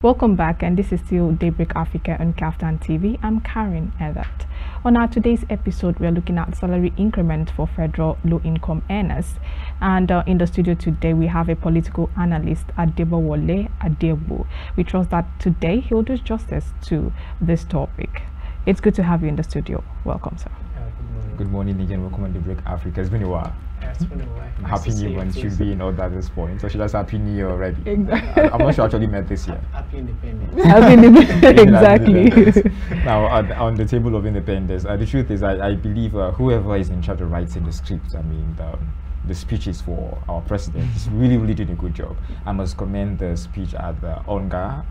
Welcome back, and this is still Daybreak Africa on KAFTAN TV. I'm Kareen Edet. On our today's episode, we are looking at salary increment for federal low-income earners. And in the studio today, we have a political analyst, Adebowale Adeagbo. We trust that today he'll do justice to this topic. It's good to have you in the studio. Welcome, sir. Good morning again. Welcome on Daybreak Africa. It's been a while. It's been a while. Happy New Year should be in order at this point. So she does Happy New Year already. Exactly. I'm not sure I actually met this year. Happy Independence. Happy Independence. Exactly. Now, on the table of independence, the truth is I believe whoever is in charge of writing the script, the speeches for our president is really doing a good job. I must commend the speech at the Ogar,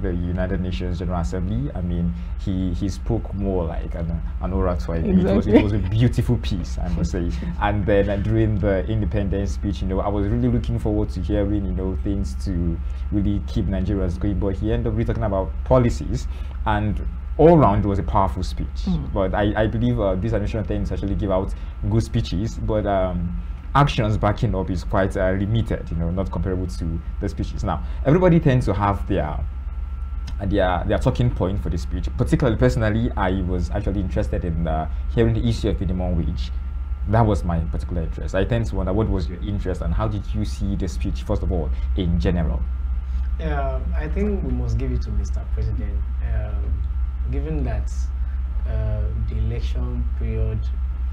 the United Nations General Assembly. I mean, he spoke more like an orator. Exactly. It was a beautiful piece, I must say. And then during the independence speech, I was really looking forward to hearing, things to really keep Nigerians going. But he ended up really talking about policies, and all round it was a powerful speech. But I believe this administration tends to actually give out good speeches, but actions backing up is quite limited, not comparable to the speeches. Now, everybody tends to have their talking point for the speech. Particularly, personally, I was actually interested in hearing the issue of minimum wage. That was my particular interest. I tend to wonder, what was your interest and how did you see the speech, first of all, in general? I think we must give it to Mr. President. Given that the election period,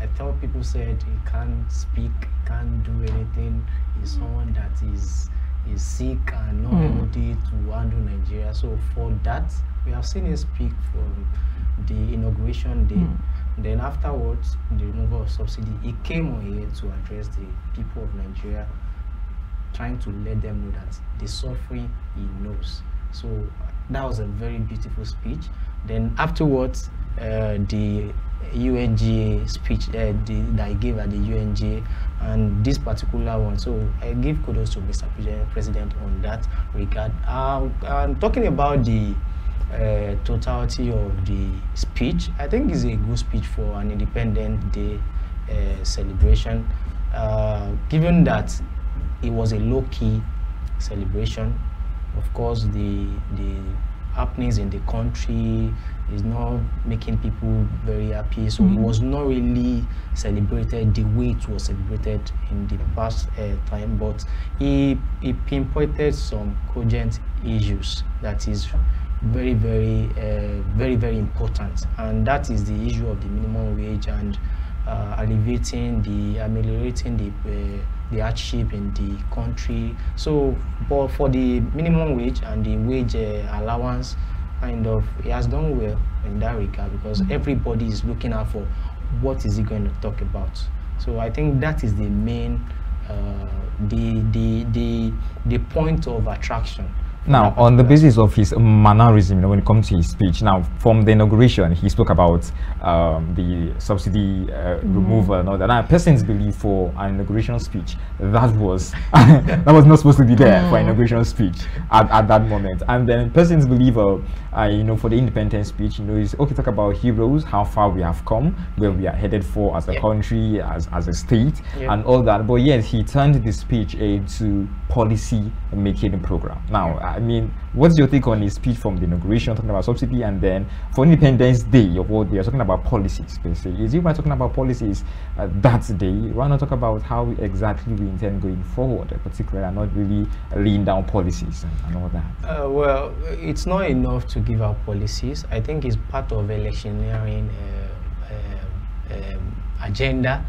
I thought people said he can't speak, can't do anything. He's someone that is sick and not ready to handle Nigeria. So for that, we have seen him speak from the inauguration day. Then afterwards, the removal of subsidy, he came on here to address the people of Nigeria, trying to let them know that the suffering he knows. So that was a very beautiful speech. Then afterwards, the UNGA speech that I gave at the UNGA, and this particular one. So I give kudos to Mr. President on that regard. I'm talking about the totality of the speech. I think it's a good speech for an Independence Day celebration, given that it was a low-key celebration. Of course, the happenings in the country is not making people very happy, so it was not really celebrated the way it was celebrated in the past time, but he pinpointed some cogent issues that is very important, and that is the issue of the minimum wage and ameliorating the hardship in the country. So but for the minimum wage and the wage allowance, kind of, he has done well in that regard, because everybody is looking out for what is he going to talk about. So I think that is the main the point of attraction. Now, on the basis of his mannerism, when it comes to his speech, now from the inauguration, he spoke about the subsidy removal and all that. Now, persons believe for an inauguration speech that was that was not supposed to be there for an inauguration speech at that moment. And then persons believe, for the independence speech, is okay. Talk about heroes, how far we have come, where we are headed for as a country, as a state, and all that. But yet, he turned the speech into policy making program. Now, I mean, what's your take on his speech from the inauguration, talking about subsidy, and then for Independence Day, of what they are talking about policies, basically? Is he talking about policies that day? Why not talk about how exactly we intend going forward, particularly, and not really laying down policies and all that? Well, it's not enough to give out policies. I think it's part of electioneering agenda,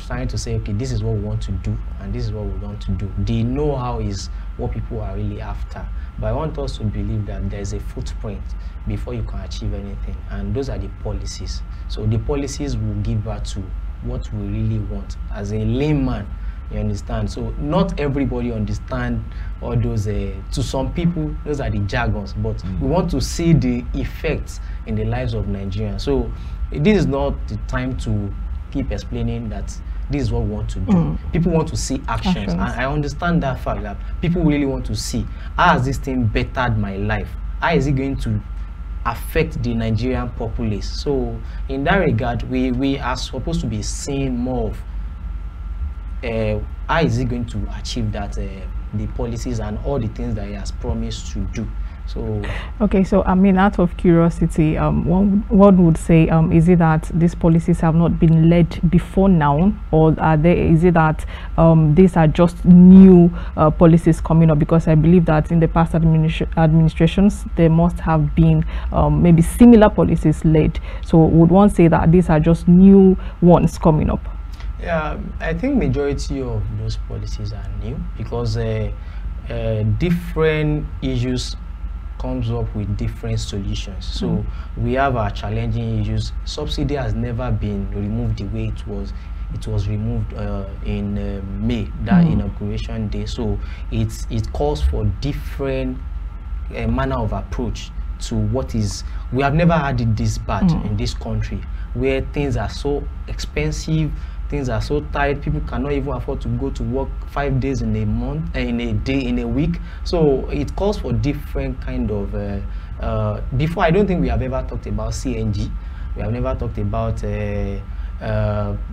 trying to say, okay, this is what we want to do and this is what we want to do. The know-how is what people are really after, but I want us to believe that there's a footprint before you can achieve anything, and those are the policies. So the policies will give birth to what we really want as a layman, you understand? So not everybody understand all those, to some people those are the jargons, but we want to see the effects in the lives of Nigerians. So this is not the time to keep explaining that this is what we want to do. People want to see actions. And I understand that fact, that people really want to see, how has this thing bettered my life? How is it going to affect the Nigerian populace? So in that regard, we are supposed to be seeing more of how is he going to achieve that, the policies and all the things that he has promised to do. So okay, so I mean, out of curiosity, one would say, is it that these policies have not been led before now, or are they? Is it that these are just new policies coming up? Because I believe that in the past administrations there must have been maybe similar policies led. So would one say that these are just new ones coming up? yeah, I think majority of those policies are new because different issues comes up with different solutions. So we have our challenging issues. Subsidy has never been removed the way it was. It was removed in May, that inauguration day. So it calls for different manner of approach to what is. We have never had it this bad in this country, where things are so expensive. Things are so tight, people cannot even afford to go to work 5 days in a month, in a day, in a week. So it calls for different kind of before. I don't think we have ever talked about CNG. We have never talked about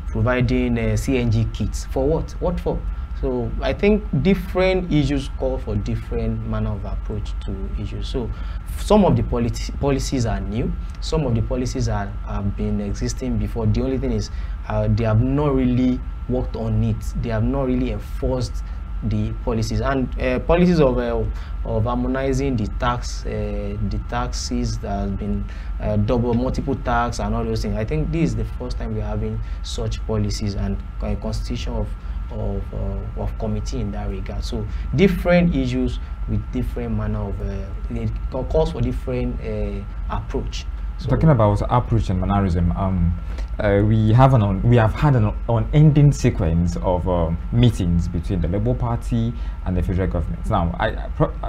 providing CNG kits. For what for? So I think different issues call for different manner of approach to issues. So some of the policies are new. Some of the policies have been existing before. The only thing is they have not really worked on it. They have not really enforced the policies, and policies of harmonizing the taxes that has been multiple tax and all those things. I think this is the first time we're having such policies and a constitution of committee in that regard. So different issues with different manner of it calls for different approach. So talking about approach and mannerism, we have had an unending sequence of meetings between the Labour Party and the federal government. Now,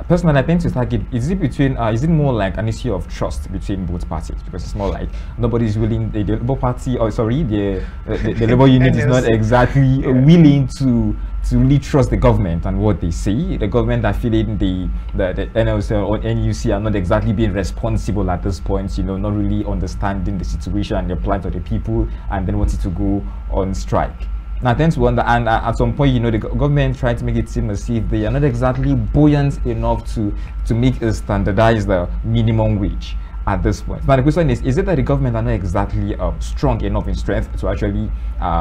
personally, I think to start it, is it more like an issue of trust between both parties? Because it's more like nobody is willing. The Labour Party, or sorry, the Labour unit is not exactly willing to really trust the government and what they say. The government are feeling the NLC or NUC are not exactly being responsible at this point, you know, not really understanding the situation and the plight of the people, and then wanted to go on strike. Now, I tend to wonder, and at some point, you know, the government tried to make it seem as if they are not exactly buoyant enough to make a standardized minimum wage at this point. Now the question is it that the government are not exactly strong enough in strength to actually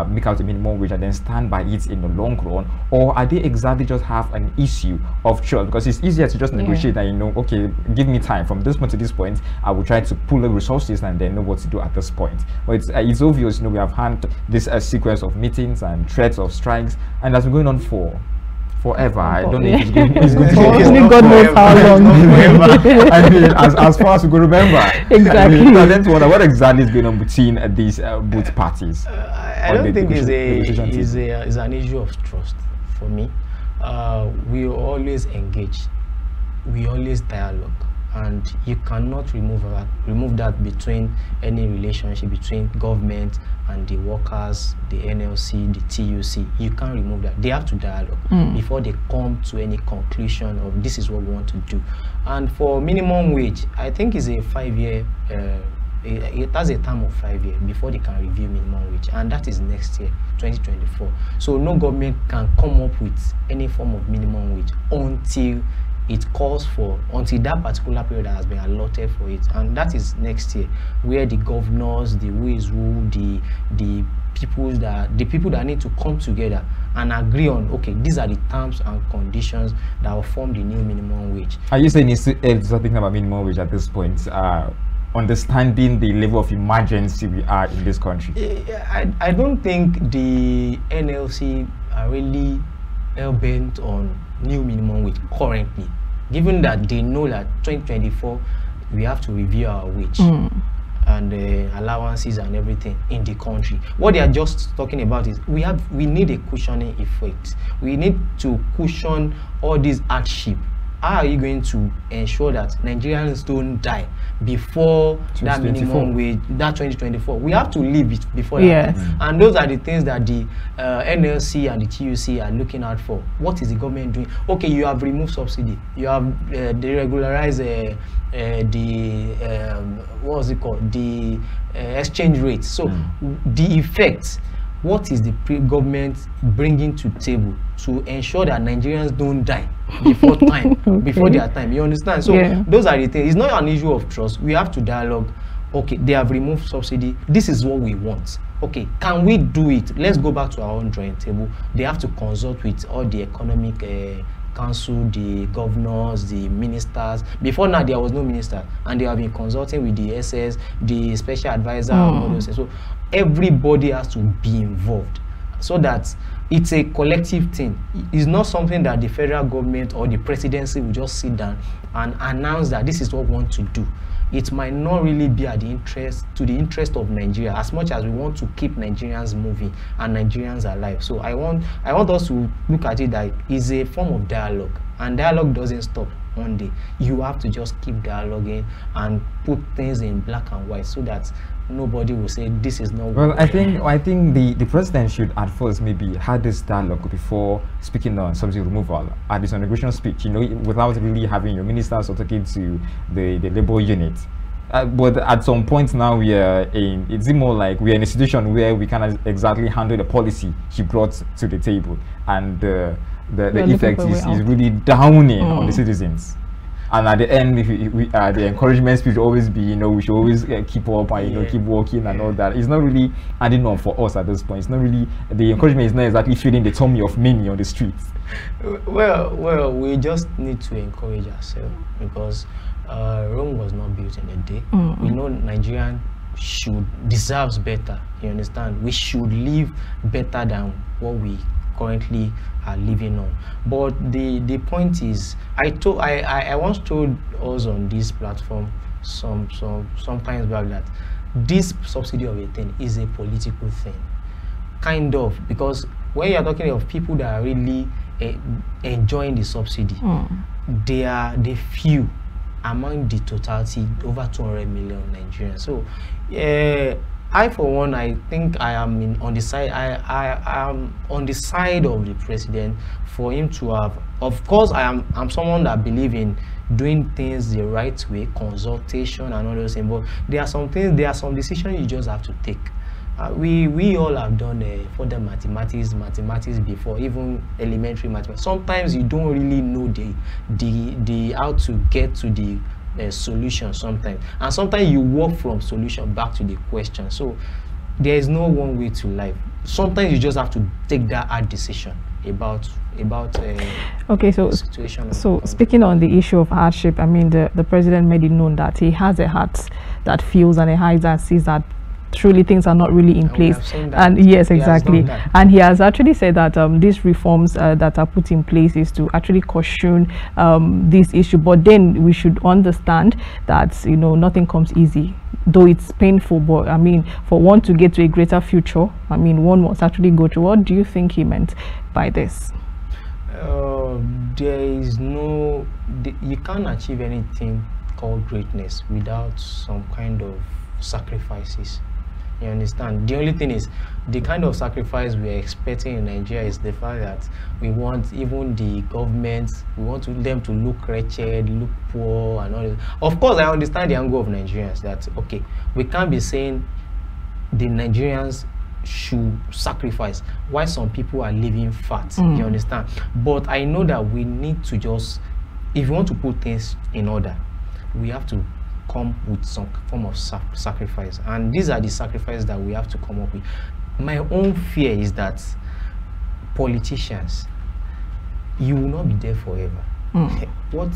make out a minimum wage and then stand by it in the long run, or are they exactly just have an issue of trust? Because it's easier to just negotiate and, you know, okay, give me time from this point to this point, I will try to pull the resources and then know what to do at this point. But it's obvious, you know, we have had this sequence of meetings and threats of strikes, and that's been going on for forever. I don't know if it's going to only God knows how long. I mean, as far as we can remember. Exactly. I mean, I then wonder what exactly is going on between these both parties. I don't think it's an issue of trust for me. We always engage. We always dialogue. And you cannot remove that between any relationship between government and the workers, the NLC, the TUC. You can't remove that. They have to dialogue before they come to any conclusion of this is what we want to do. And for minimum wage, I think it's a 5-year. It has a term of 5 years before they can review minimum wage, and that is next year, 2024. So no government can come up with any form of minimum wage until it calls for, until that particular period has been allotted for it, and that is next year, where the governors, the who is who, the people that need to come together and agree on, okay, these are the terms and conditions that will form the new minimum wage. Are you saying it's thinking about minimum wage at this point, understanding the level of emergency we are in this country? I don't think the NLC are really hell-bent on new minimum wage currently, given that they know that 2024 we have to review our wage and allowances and everything in the country. What they are just talking about is we need a cushioning effect. We need to cushion all this hardship. How are you going to ensure that Nigerians don't die before that minimum wage, that 2024? We have to leave it before that. And those are the things that the NLC and the TUC are looking out for. What is the government doing? Okay, you have removed subsidy. You have deregularized what was it called? The exchange rate. So the effects, what is the government bringing to the table to ensure that Nigerians don't die before time, Okay. before their time. You understand? So those are the things. It's not an issue of trust. We have to dialogue. Okay, they have removed subsidy. This is what we want. Okay, can we do it? Let's go back to our own drawing table. They have to consult with all the economic council, the governors, the ministers. Before now, there was no minister, and they have been consulting with the SS, the special advisor, and all those things. So everybody has to be involved, so that it's a collective thing. It's not something that the federal government or the presidency will just sit down and announce that this is what we want to do. It might not really be at the interest of Nigeria, as much as we want to keep Nigerians moving and Nigerians alive. So I want us to look at it that it's a form of dialogue, and dialogue doesn't stop one day. You have to just keep dialoguing and put things in black and white, so that nobody will say this is not. Well, I think the president should at first maybe had this dialogue before speaking on subsidy removal at his inauguration speech, you know, without really having your ministers or talking to the labor unit. But at some point now we are in, it's more like we are in a situation where we cannot exactly handle the policy he brought to the table, and the effect is really downing on the citizens. And at the end, the encouragement speech will always be, you know, we should always keep up and, you know, keep working and all that. It's not really adding on for us at this point. It's not really, the encouragement is not exactly feeding the tummy of many on the streets. Well, we just need to encourage ourselves, because Rome was not built in a day. We know Nigerian deserves better. You understand? We should live better than what we currently are living on. But the point is, I once told us on this platform sometimes back that this subsidy of a thing is a political thing, kind of, because when you are talking of people that are really enjoying the subsidy, they are the few among the totality, over 200 million Nigerians. So I, for one, I think I am on the side. I am on the side of the president, for him to have. Of course, I'm someone that believe in doing things the right way, consultation and all those things. But there are some things, there are some decisions you just have to take. We all have done further mathematics before, even elementary mathematics. Sometimes you don't really know the how to get to the solution sometimes, and sometimes you walk from solution back to the question. So there is no one way to life. Sometimes you just have to take that hard decision about okay. So situation. Speaking on the issue of hardship, I mean, the president made it known that he has a heart that feels and a heart that sees that truly things are not really in place. And yes, exactly. And he has actually said that these reforms that are put in place is to actually caution this issue. But then we should understand that, you know, nothing comes easy, though it's painful. But I mean, for one to get to a greater future, I mean, one must actually go through. What do you think he meant by this? There is no, you can't achieve anything called greatness without some kind of sacrifices. You understand? The only thing is, the kind of sacrifice we are expecting in Nigeria is the fact that we want even the government, we want them to look wretched, look poor and all that. Of course, I understand the angle of Nigerians that, okay, we can't be saying the Nigerians should sacrifice while some people are living fat. You understand? But I know that we need to just, if we want to put things in order, we have to come with some form of sacrifice, and these are the sacrifices that we have to come up with. My own fear is that politicians, you will not be there forever. What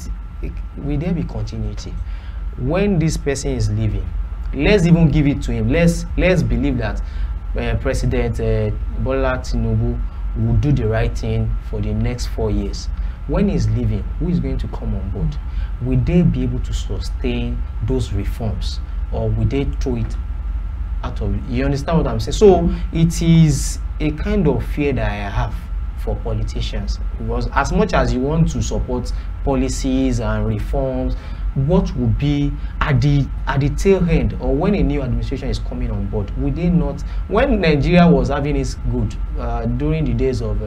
will there be continuity when this person is leaving? Let's even give it to him. Let's believe that President Bola Tinubu will do the right thing for the next 4 years. When he's leaving, who is going to come on board? Will they be able to sustain those reforms, or will they throw it out of? You understand what I'm saying? So it is a kind of fear that I have for politicians, because as much as you want to support policies and reforms, what will be at the tail end, or when a new administration is coming on board? Will they not? When Nigeria was having its good during the days of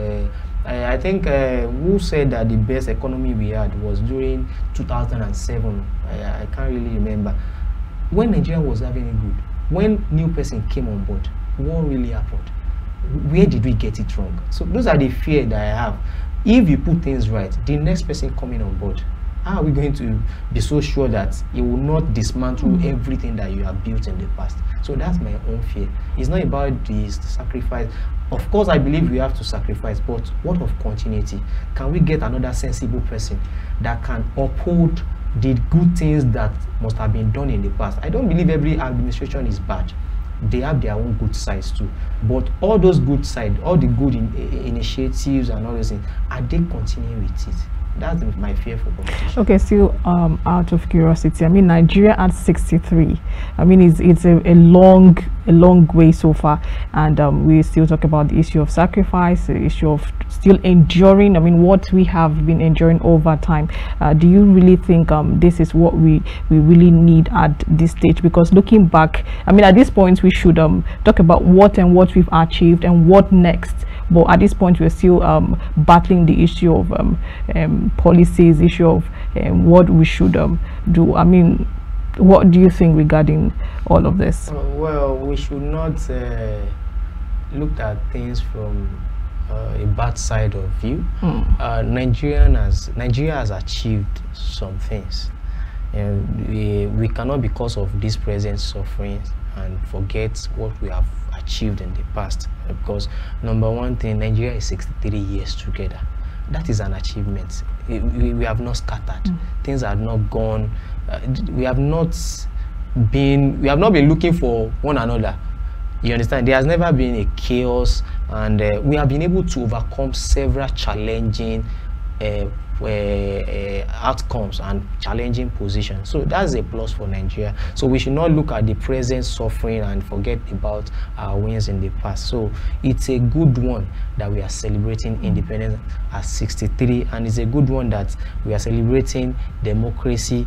I think who said that the best economy we had was during 2007. I can't really remember. When Nigeria was having it good, when new person came on board, what really happened? Where did we get it wrong? So those are the fear that I have. If you put things right, the next person coming on board, how are we going to be so sure that it will not dismantle everything that you have built in the past? So that's my own fear. It's not about the sacrifice. Of course, I believe we have to sacrifice, but what of continuity? Can we get another sensible person that can uphold the good things that must have been done in the past? I don't believe every administration is bad. They have their own good sides too. But all those good sides, all the good initiatives and all those things, are they continuing with it? That's my fear for competition. Okay, still out of curiosity, I mean, Nigeria at 63. I mean, it's a long way so far, and we still talk about the issue of sacrifice, the issue of still enduring. I mean, what we have been enduring over time. Do you really think this is what we really need at this stage? Because looking back, I mean, at this point we should talk about what we've achieved and what next. But at this point, we're still battling the issue of policies, issue of what we should do. I mean, what do you think regarding all of this? Well, we should not look at things from a bad side of view. Nigeria has achieved some things, and we cannot, because of this present suffering, and forget what we have achieved in the past. Because number one thing, Nigeria is 63 years together. That is an achievement. We have not scattered. Things have not gone. We have not been looking for one another. You understand? There has never been a chaos, and we have been able to overcome several challenging outcomes and challenging positions. So that's a plus for Nigeria. So we should not look at the present suffering and forget about our wins in the past. So it's a good one that we are celebrating independence at 63, and it's a good one that we are celebrating democracy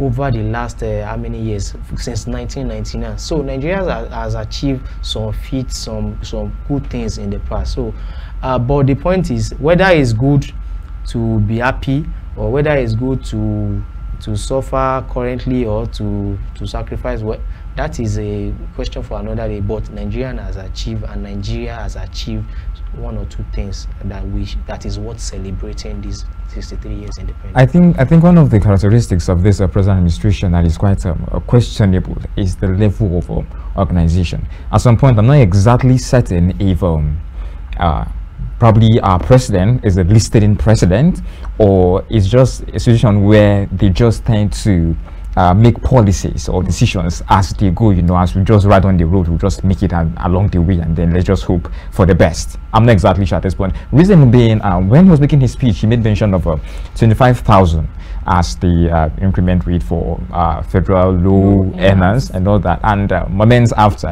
over the last how many years, since 1999. So Nigeria has achieved some feats, some good things in the past. So but the point is, whether it's good to be happy or whether it's good to suffer currently or to sacrifice, well, that is a question for another day. But Nigeria has achieved one or two things that is worth celebrating these 63 years independence. I think one of the characteristics of this present administration that is quite questionable is the level of organization. At some point, I'm not exactly certain if probably our president is a listed-in president, or it's just a situation where they just tend to make policies or decisions as they go, as we just ride on the road, we just make it along the way, and then let's just hope for the best. I'm not exactly sure at this point. Reason being, when he was making his speech, he made mention of 25,000 as the increment rate for federal low earners and all that, and moments after,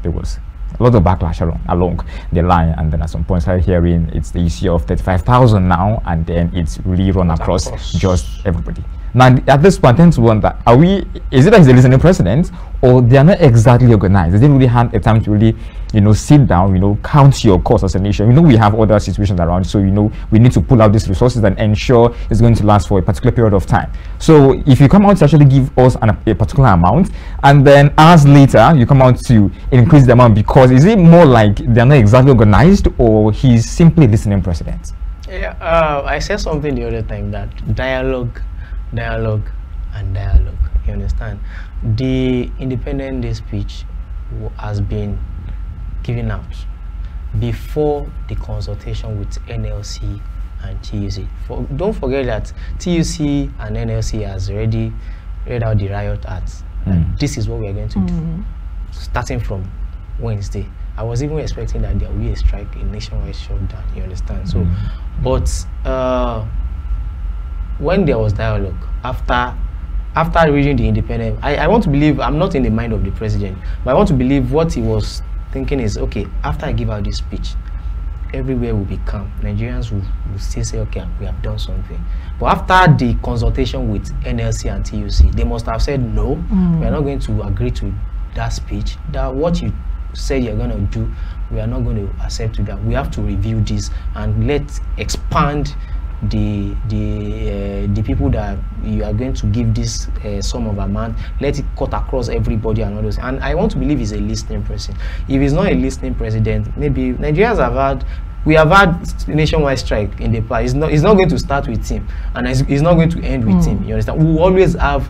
there was a lot of backlash along the line, and then at some point started hearing it's the issue of 35,000 now, and then it's really run across just everybody. Now at this point I tend to wonder, is it that he's a listening president, or they are not exactly organized? They didn't really have a time to really sit down, count your costs as a nation. We have other situations around, so we need to pull out these resources and ensure it's going to last for a particular period of time. So if you come out to actually give us a particular amount, and then hours later you come out to increase the amount, because is it more like they're not exactly organized, or he's simply listening president? Yeah, I said something the other time, that dialogue, and dialogue. You understand? The Independence Day speech has been given out before the consultation with NLC and TUC. Don't forget that TUC and NLC has already read out the riot act. This is what we are going to do, starting from Wednesday. I was even expecting that there will be a strike, a nationwide shutdown. You understand? So, but when there was dialogue after reading the Independent, I want to believe, I'm not in the mind of the president, but I want to believe what he was thinking is, okay, after I give out this speech, everywhere will be calm. Nigerians will still say, okay, we have done something. But after the consultation with NLC and TUC, they must have said, no, we are not going to agree to that speech. That what you said you're going to do, we are not going to accept that. We have to review this, and let's expand the people that you are going to give this sum of amount. Let it cut across everybody and all those. And I want to believe he's a listening person. If he's not a listening president, maybe Nigerians have had we have had nationwide strike in the past. It's not going to start with him, and it's not going to end with him. You understand? We will always have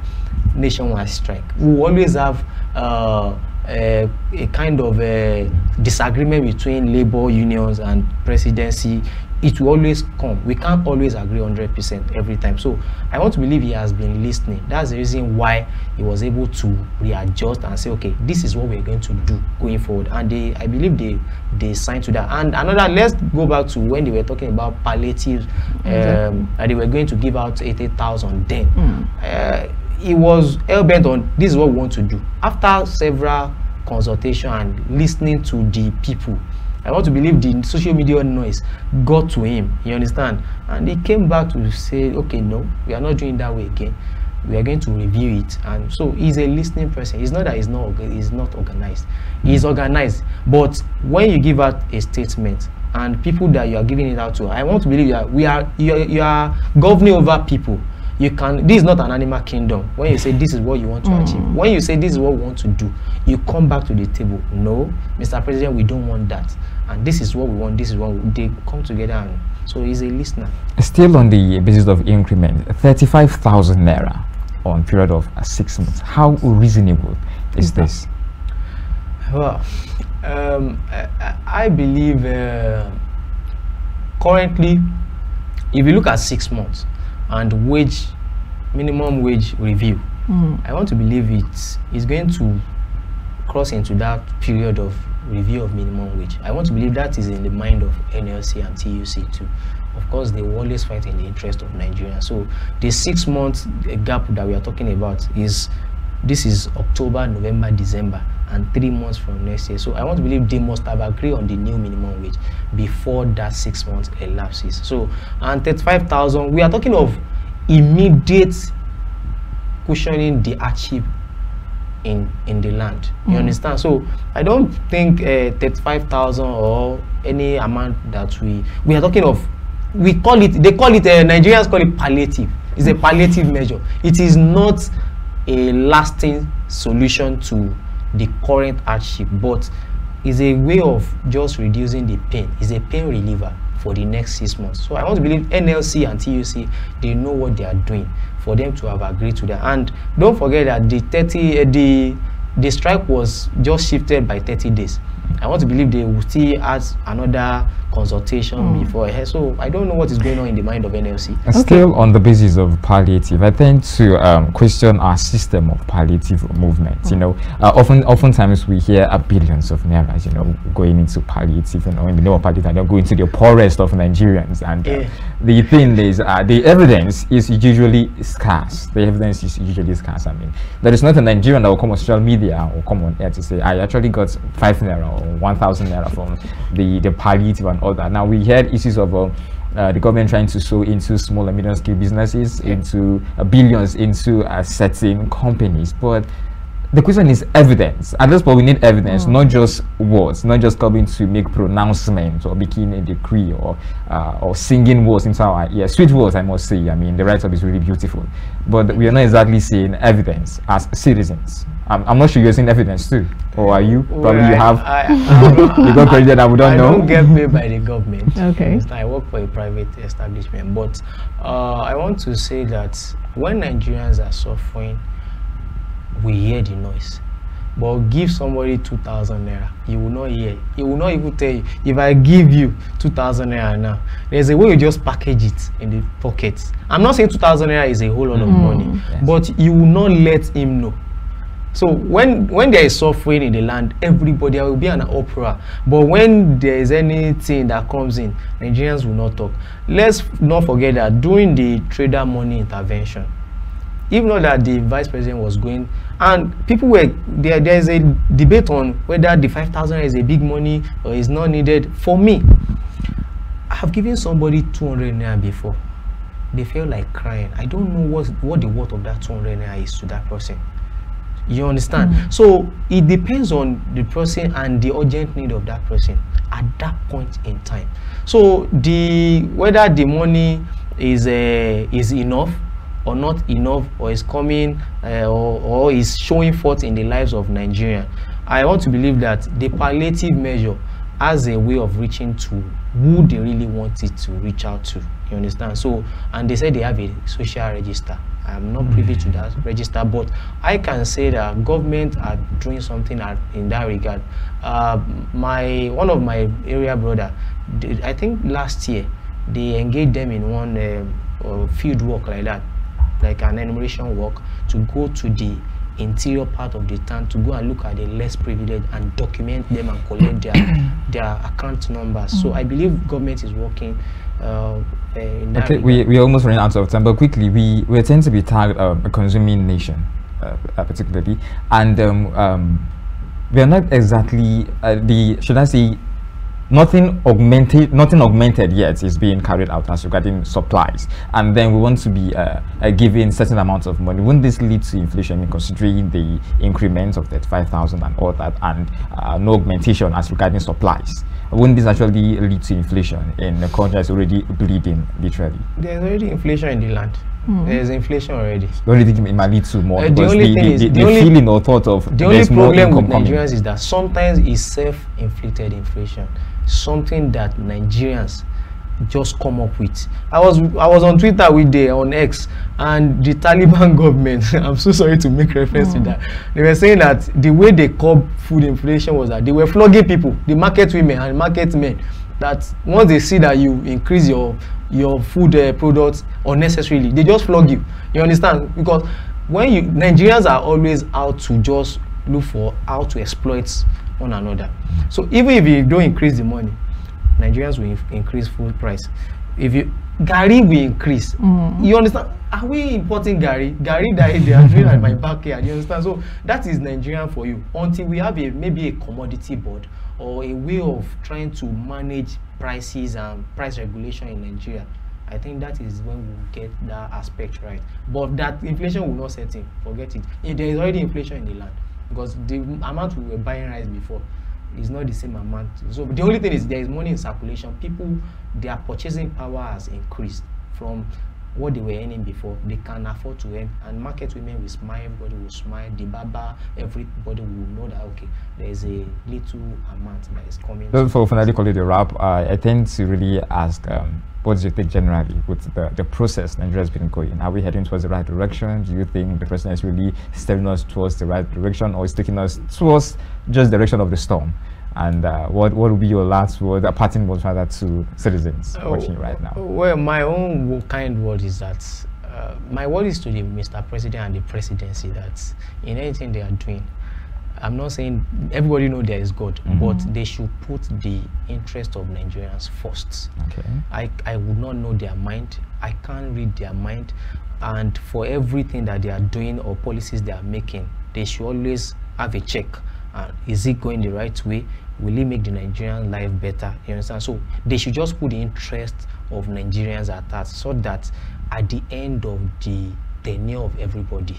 nationwide strike. We will always have a kind of a disagreement between labor unions and presidency. It will always come. We can't always agree 100% every time. So I want to believe he has been listening. That's the reason why he was able to readjust and say, okay, this is what we're going to do going forward. And I believe they signed to that. And another, let's go back to when they were talking about palliatives, and they were going to give out 80,000 then. He was hell-bent on, this is what we want to do. After several consultation and listening to the people, I want to believe the social media noise got to him, you understand? And he came back to say, okay, no, we are not doing that way again. We are going to review it. And so he's a listening person. It's not that he's not organized. He's organized. But when you give out a statement and people that you are giving it out to, I want to believe that you are governing over people. You can, this is not an animal kingdom. When you say this is what you want to achieve, when you say this is what we want to do, you come back to the table. No, Mr. President, we don't want that. And this is what we want, this is what they come together, and so he's a listener. Still on the basis of increment, 35,000 naira on period of 6 months. How reasonable is this? Well, I believe currently, if you look at 6 months and minimum wage review, I want to believe it's going to cross into that period of review of minimum wage. I want to believe that is in the mind of NLC and TUC too. Of course, they will always fight in the interest of Nigeria. So the 6 months gap that we are talking about is October, November, December, and 3 months from next year. So I want to believe they must have agreed on the new minimum wage before that 6 months elapses. So, and 35,000, we are talking of immediate cushioning the hardship in the land. You understand? So I don't think 35,000 or any amount that we are talking of, they call it Nigerians call it palliative. It's a palliative measure. It is not a lasting solution to the current hardship, but is a way of just reducing the pain. It's a pain reliever for the next 6 months. So I want to believe NLC and TUC, they know what they are doing for them to have agreed to that. And don't forget that the strike was just shifted by 30 days. I want to believe they will still ask another consultation before. So I don't know what is going on in the mind of NLC. Still on the basis of palliative, I tend to question our system of palliative movement. You know, oftentimes we hear billions of naira, you know, going into palliative, in the name of palliative, and they're going to the poorest of Nigerians. And the thing is, the evidence is usually scarce. The evidence is usually scarce. I mean, there is not a Nigerian that will come on social media or come on air to say, I actually got 5 naira or 1,000 naira from the palliative and all that. Now we heard issues of the government trying to sow into small and medium scale businesses, into billions into certain companies, but the question is evidence. At this point, we need evidence, not just words, not just coming to make pronouncements or making a decree or singing words into our ears. Sweet words, I must say. I mean, the write-up is really beautiful, but we are not exactly seeing evidence as citizens. I'm not sure you're seeing evidence too, or are you? Probably you have. You got credit that we don't know. I don't get paid by the government. Okay. I work for a private establishment, but I want to say that when Nigerians are suffering, we hear the noise. But give somebody 2,000 naira, you will not hear. He will not even tell you. If I give you 2,000 naira now, there's a way you just package it in the pockets. I'm not saying 2,000 naira is a whole lot of money, but you will not let him know. So when there is suffering in the land, everybody, there will be an uproar. But when there is anything that comes in, Nigerians will not talk. Let's not forget that during the trader money intervention, even though that the vice president was going, and people were there is a debate on whether the 5,000 is a big money or is not needed. For me, I have given somebody 200 naira before. They feel like crying. I don't know what the worth of that 200 naira is to that person. You understand? So it depends on the person and the urgent need of that person at that point in time. So whether the money is enough or not enough, or is coming or is showing forth in the lives of Nigerians, I want to believe that the palliative measure as a way of reaching to who they really want it to reach out to. You understand? So, and they said they have a social register. I'm not privy to that register, but I can say that government are doing something in that regard. One of my area brother, I think last year, they engaged them in one field work like that, like an enumeration work, to go to the interior part of the town to go and look at the less privileged and document them and collect their account numbers. So I believe government is working in that okay, we're almost running out of time, but quickly, we tend to be tagged a consuming nation, particularly, and we are not exactly should I say, nothing augmented yet is being carried out as regarding supplies, and then we want to be giving certain amounts of money. Wouldn't this lead to inflation? I mean, considering the increment of 35,000 and all that, and no augmentation as regarding supplies, wouldn't this actually lead to inflation in a country that's already bleeding, literally? There's already inflation in the land. There's inflation already. The only thing it might lead to more, the only thing is the only feeling or thought of the only problem with Nigerians is that sometimes it's self-inflicted inflation, something that Nigerians just come up with. I was on Twitter on X, and the Taliban government, I'm so sorry to make reference to that, they were saying that the way they curb food inflation was that they were flogging people, the market women and market men, that once they see that you increase your food products unnecessarily, they just flog you. You understand? Because when Nigerians are always out to just look for how to exploit one another. So even if you don't increase the money, Nigerians will increase food price. If Gari will increase. You understand? Are we importing Gari? Gari that they are doing at my backyard. You understand? So that is Nigerian for you. Until we have maybe a commodity board or a way of trying to manage prices and price regulation in Nigeria, I think that is when we'll get that aspect right. But that inflation will not set in. Forget it. There is already inflation in the land, because the amount we were buying rice before is not the same amount. So the only thing is there is money in circulation. People, their purchasing power has increased from what they were earning before. They can afford to earn, and market women will smile, everybody will smile, the baba, everybody will know that okay, there is a little amount that is coming. So for finally call it a wrap, I tend to really ask, what do you think generally with the process Nigeria has been going? Are we heading towards the right direction? Do you think the president is really steering us towards the right direction, or is taking us towards just the direction of the storm? And what would be your last word, a parting word rather, to citizens watching right now? Well, my own kind word is that my word is to the Mr. President and the presidency, that in anything they are doing, I'm not saying everybody know there is God, but they should put the interest of Nigerians first. Okay. I would not know their mind. I can't read their mind. And for everything that they are doing or policies they are making, they should always have a check. Is it going the right way? Will it make the Nigerian life better? You understand? So they should just put the interest of Nigerians at heart, so that at the end of the tenure of everybody,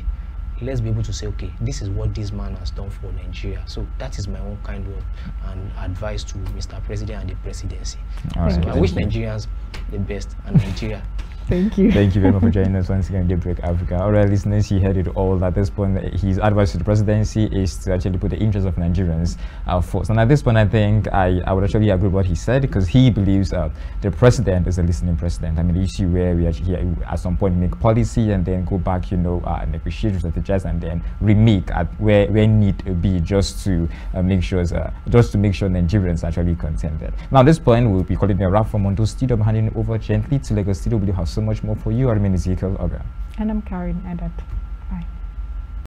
let's be able to say, okay, this is what this man has done for Nigeria. So that is my own kind of advice to Mr. President and the presidency. So I wish Nigerians the best, and Nigeria. Thank you. Thank you very much for joining us once again, DAYBREAK Africa. All right, listeners, you heard it all. At this point, his advice to the presidency is to actually put the interests of Nigerians first. And at this point, I think I would actually agree with what he said, because he believes the president is a listening president. I mean, the issue where we actually at some point make policy and then go back, negotiate, strategize, and then remake at where need to be, just to make sure Nigerians actually contented. Now, at this point, we'll be calling a wrap from Mondo Studio. I'm handing it over gently to Lagos Studio. We'll have so much more for you. I remain Ezekiel, Ogar. And I'm Kareen, Edet. Bye.